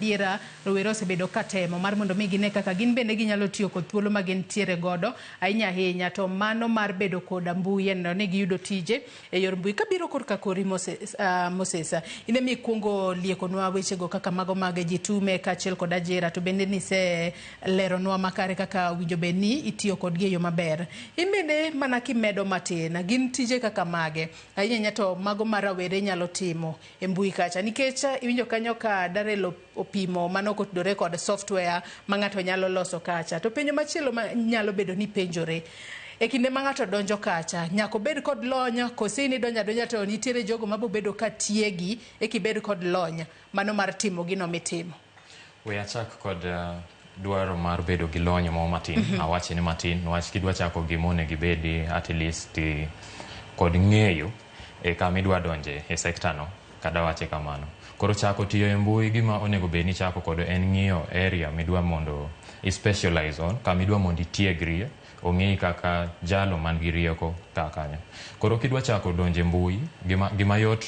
Dira rowere osebedo katemo mar mondo mi gine kaka gin bende ginyalo tiyo kod thuolo ma gin tiere godo ahinya to mano mar bedo koda mbui en ni giyudo tije e yor mbui kabiro korka kori Mosesa ine mi kuongo liekonwa wechego kaka mago mag jitume kaachiel kod ajira to bende nise leronwa makare kaka winjo be ni itiyo kodgi e yo maber imbende mana kimedo matin gin tije kaka mage ahinya to mago ma rawere nyalo timo e mbui kacha nikech iwinjo kanyo ka Darel opimo mano kotudore kod software ma ng'ato nyalo loso kacha to penjo machielo ma nyalo bedo ni penjore e kinde ma ng'ato donjo kacha nyako bed kod lony kosi ni donja to nitiere jogo ma bobedo ka tiegi e kibed kod lony mano mar timo gino mitimo. We achak kod dwaro mar bedo gi lony mo matin awache ni matin wach kidwa chako gimone gibedi at least kod ng'eyo e kama idwa donje e sekta no kada wache kamano. Koro chako tiyo e mbui gima onego beni chako kod en ng'iyo area midwa mondo i specialize on kama idwa mondo itiegrie ong'ei kaka jalo man gi rieko kanyo. Koro kidwa chako donje mbui gima yot